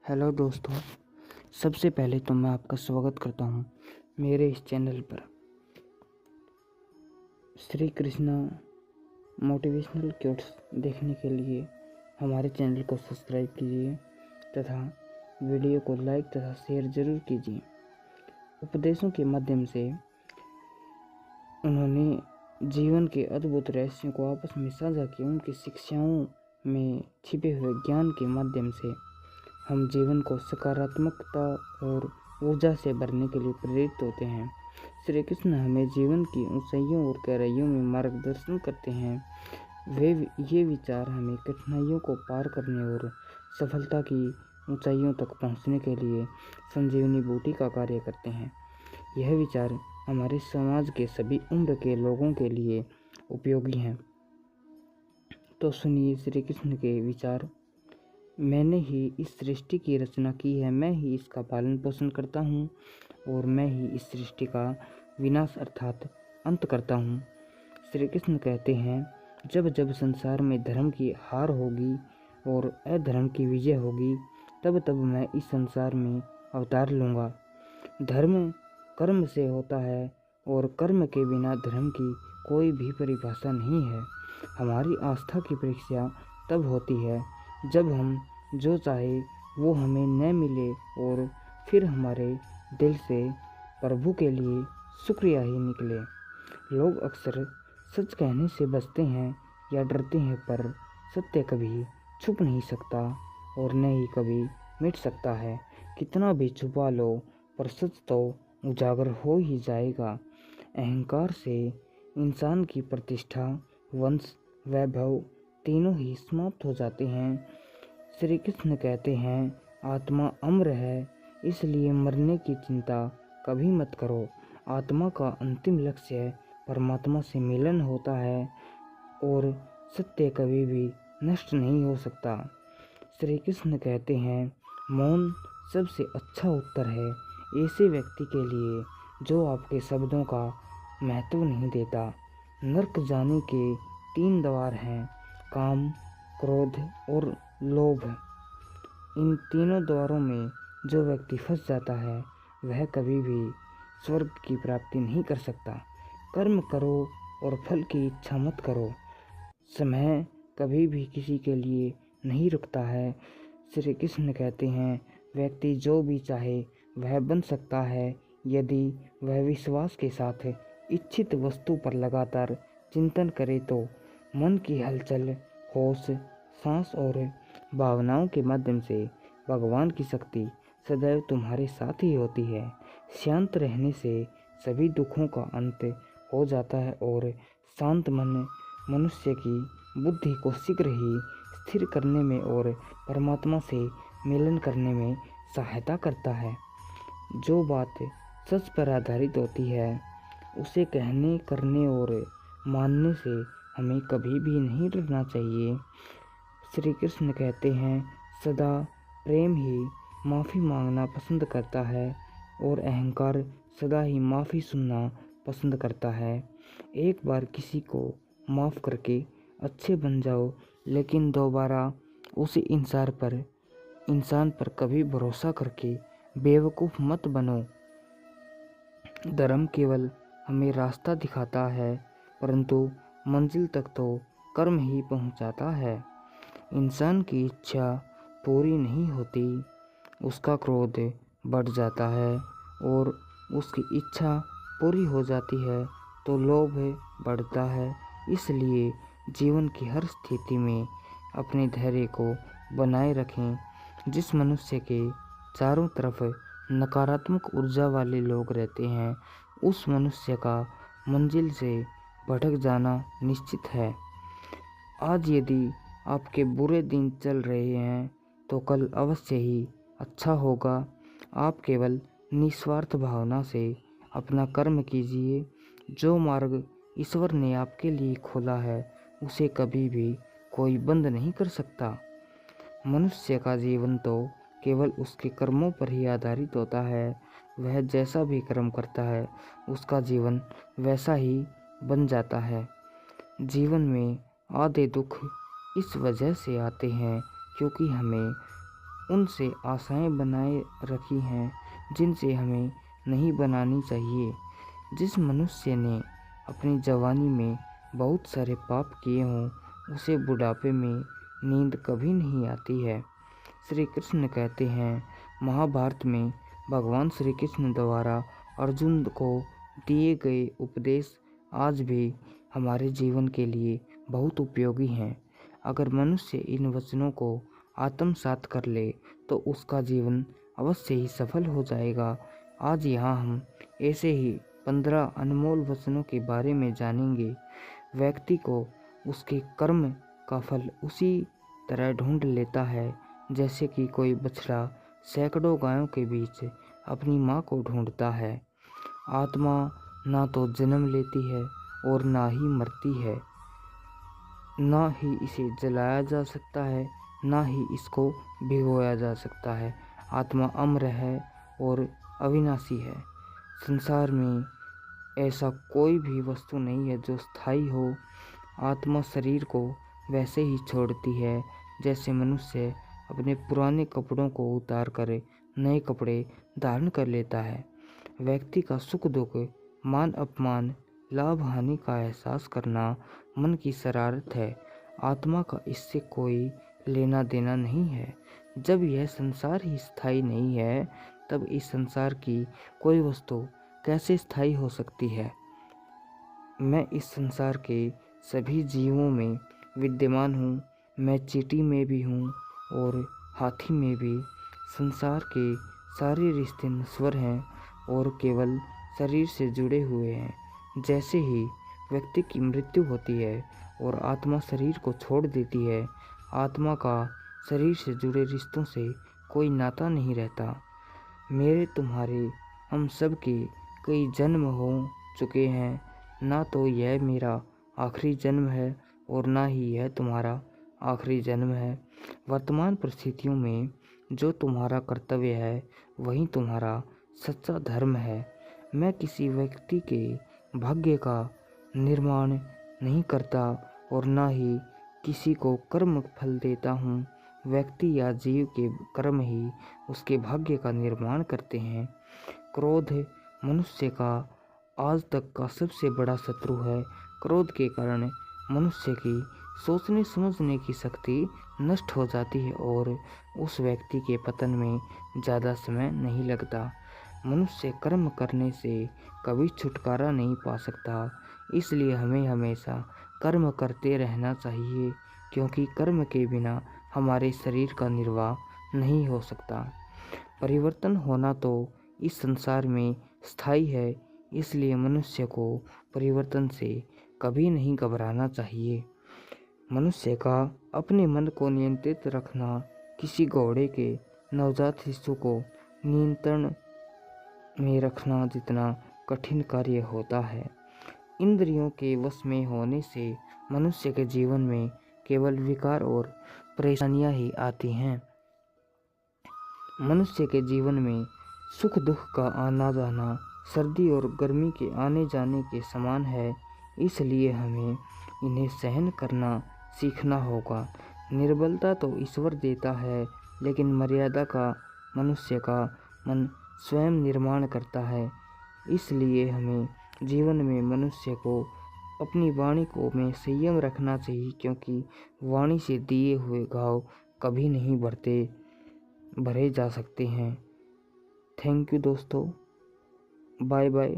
Hello दोस्तों, सबसे पहले तो मैं आपका स्वागत करता हूँ मेरे इस चैनल पर। श्री कृष्णा मोटिवेशनल क्योट्स देखने के लिए हमारे चैनल को सब्सक्राइब कीजिए तथा वीडियो को लाइक तथा शेयर ज़रूर कीजिए। उपदेशों के माध्यम से उन्होंने जीवन के अद्भुत रहस्यों को आपस में साझा किया। उनकी शिक्षाओं में छिपे हुए ज्ञान के माध्यम से हम जीवन को सकारात्मकता और ऊर्जा से भरने के लिए प्रेरित होते हैं। श्री कृष्ण हमें जीवन की ऊंचाइयों और गहराइयों में मार्गदर्शन करते हैं। ये विचार हमें कठिनाइयों को पार करने और सफलता की ऊंचाइयों तक पहुंचने के लिए संजीवनी बूटी का कार्य करते हैं। यह विचार हमारे समाज के सभी उम्र के लोगों के लिए उपयोगी हैं। तो सुनिए श्री कृष्ण के विचार। मैंने ही इस सृष्टि की रचना की है, मैं ही इसका पालन पोषण करता हूँ और मैं ही इस सृष्टि का विनाश अर्थात अंत करता हूँ। श्री कृष्ण कहते हैं, जब जब संसार में धर्म की हार होगी और अधर्म की विजय होगी, तब तब मैं इस संसार में अवतार लूँगा। धर्म कर्म से होता है और कर्म के बिना धर्म की कोई भी परिभाषा नहीं है। हमारी आस्था की परीक्षा तब होती है जब हम जो चाहे वो हमें न मिले और फिर हमारे दिल से प्रभु के लिए शुक्रिया ही निकले। लोग अक्सर सच कहने से बचते हैं या डरते हैं, पर सत्य कभी छुप नहीं सकता और न ही कभी मिट सकता है। कितना भी छुपा लो पर सच तो उजागर हो ही जाएगा। अहंकार से इंसान की प्रतिष्ठा, वंश, वैभव तीनों ही समाप्त हो जाते हैं। श्री कृष्ण कहते हैं, आत्मा अमर है, इसलिए मरने की चिंता कभी मत करो। आत्मा का अंतिम लक्ष्य परमात्मा से मिलन होता है और सत्य कभी भी नष्ट नहीं हो सकता। श्री कृष्ण कहते हैं, मौन सबसे अच्छा उत्तर है ऐसे व्यक्ति के लिए जो आपके शब्दों का महत्व नहीं देता। नर्क जाने के 3 द्वार हैं, काम, क्रोध और लोभ। इन तीनों द्वारों में जो व्यक्ति फंस जाता है वह कभी भी स्वर्ग की प्राप्ति नहीं कर सकता। कर्म करो और फल की इच्छा मत करो। समय कभी भी किसी के लिए नहीं रुकता है। श्री कृष्ण कहते हैं, व्यक्ति जो भी चाहे वह बन सकता है यदि वह विश्वास के साथ इच्छित वस्तु पर लगातार चिंतन करे तो मन की हलचल, होश, सांस और भावनाओं के माध्यम से भगवान की शक्ति सदैव तुम्हारे साथ ही होती है। शांत रहने से सभी दुखों का अंत हो जाता है और शांत मन मनुष्य की बुद्धि को शीघ्र ही स्थिर करने में और परमात्मा से मिलन करने में सहायता करता है। जो बात सच पर आधारित होती है उसे कहने, करने और मानने से हमें कभी भी नहीं डरना चाहिए। श्री कृष्ण कहते हैं, सदा प्रेम ही माफ़ी मांगना पसंद करता है और अहंकार सदा ही माफ़ी सुनना पसंद करता है। एक बार किसी को माफ़ करके अच्छे बन जाओ, लेकिन दोबारा उसी इंसान पर कभी भरोसा करके बेवकूफ़ मत बनो। धर्म केवल हमें रास्ता दिखाता है, परंतु मंजिल तक तो कर्म ही पहुंचाता है। इंसान की इच्छा पूरी नहीं होती, उसका क्रोध बढ़ जाता है और उसकी इच्छा पूरी हो जाती है तो लोभ बढ़ता है। इसलिए जीवन की हर स्थिति में अपने धैर्य को बनाए रखें। जिस मनुष्य के चारों तरफ नकारात्मक ऊर्जा वाले लोग रहते हैं, उस मनुष्य का मंजिल से भटक जाना निश्चित है। आज यदि आपके बुरे दिन चल रहे हैं तो कल अवश्य ही अच्छा होगा। आप केवल निस्वार्थ भावना से अपना कर्म कीजिए। जो मार्ग ईश्वर ने आपके लिए खोला है उसे कभी भी कोई बंद नहीं कर सकता। मनुष्य का जीवन तो केवल उसके कर्मों पर ही आधारित होता है। वह जैसा भी कर्म करता है उसका जीवन वैसा ही बन जाता है। जीवन में आधे दुख इस वजह से आते हैं क्योंकि हमें उनसे आशाएं बनाए रखी हैं जिनसे हमें नहीं बनानी चाहिए। जिस मनुष्य ने अपनी जवानी में बहुत सारे पाप किए हों उसे बुढ़ापे में नींद कभी नहीं आती है। श्री कृष्ण कहते हैं, महाभारत में भगवान श्री कृष्ण द्वारा अर्जुन को दिए गए उपदेश आज भी हमारे जीवन के लिए बहुत उपयोगी हैं। अगर मनुष्य इन वचनों को आत्मसात कर ले तो उसका जीवन अवश्य ही सफल हो जाएगा। आज यहाँ हम ऐसे ही 15 अनमोल वचनों के बारे में जानेंगे। व्यक्ति को उसके कर्म का फल उसी तरह ढूंढ लेता है जैसे कि कोई बछड़ा सैकड़ों गायों के बीच अपनी माँ को ढूंढता है। आत्मा ना तो जन्म लेती है और ना ही मरती है, ना ही इसे जलाया जा सकता है, ना ही इसको भिगोया जा सकता है। आत्मा अमर है और अविनाशी है। संसार में ऐसा कोई भी वस्तु नहीं है जो स्थायी हो। आत्मा शरीर को वैसे ही छोड़ती है जैसे मनुष्य अपने पुराने कपड़ों को उतार कर नए कपड़े धारण कर लेता है। व्यक्ति का सुख दुख, मान अपमान, लाभ हानि का एहसास करना मन की शरारत है। आत्मा का इससे कोई लेना देना नहीं है। जब यह संसार ही स्थायी नहीं है तब इस संसार की कोई वस्तु कैसे स्थायी हो सकती है। मैं इस संसार के सभी जीवों में विद्यमान हूँ। मैं चींटी में भी हूँ और हाथी में भी। संसार के सारे रिश्ते नश्वर हैं और केवल शरीर से जुड़े हुए हैं। जैसे ही व्यक्ति की मृत्यु होती है और आत्मा शरीर को छोड़ देती है, आत्मा का शरीर से जुड़े रिश्तों से कोई नाता नहीं रहता। मेरे तुम्हारे हम सब के कई जन्म हो चुके हैं। ना तो यह मेरा आखिरी जन्म है और ना ही यह तुम्हारा आखिरी जन्म है। वर्तमान परिस्थितियों में जो तुम्हारा कर्तव्य है वही तुम्हारा सच्चा धर्म है। मैं किसी व्यक्ति के भाग्य का निर्माण नहीं करता और ना ही किसी को कर्म फल देता हूँ। व्यक्ति या जीव के कर्म ही उसके भाग्य का निर्माण करते हैं। क्रोध मनुष्य का आज तक का सबसे बड़ा शत्रु है। क्रोध के कारण मनुष्य की सोचने समझने की शक्ति नष्ट हो जाती है और उस व्यक्ति के पतन में ज़्यादा समय नहीं लगता। मनुष्य कर्म करने से कभी छुटकारा नहीं पा सकता, इसलिए हमें हमेशा कर्म करते रहना चाहिए, क्योंकि कर्म के बिना हमारे शरीर का निर्वाह नहीं हो सकता। परिवर्तन होना तो इस संसार में स्थायी है, इसलिए मनुष्य को परिवर्तन से कभी नहीं घबराना चाहिए। मनुष्य का अपने मन को नियंत्रित रखना किसी घोड़े के नवजात शिशु को नियंत्रण में रखना जितना कठिन कार्य होता है। इंद्रियों के वश में होने से मनुष्य के जीवन में केवल विकार और परेशानियां ही आती हैं। मनुष्य के जीवन में सुख दुख का आना जाना सर्दी और गर्मी के आने जाने के समान है, इसलिए हमें इन्हें सहन करना सीखना होगा। निर्बलता तो ईश्वर देता है, लेकिन मर्यादा का मनुष्य का मन स्वयं निर्माण करता है। इसलिए हमें जीवन में मनुष्य को अपनी वाणी को में संयम रखना चाहिए, क्योंकि वाणी से दिए हुए घाव कभी नहीं भरे जा सकते हैं। थैंक यू दोस्तों, बाय बाय।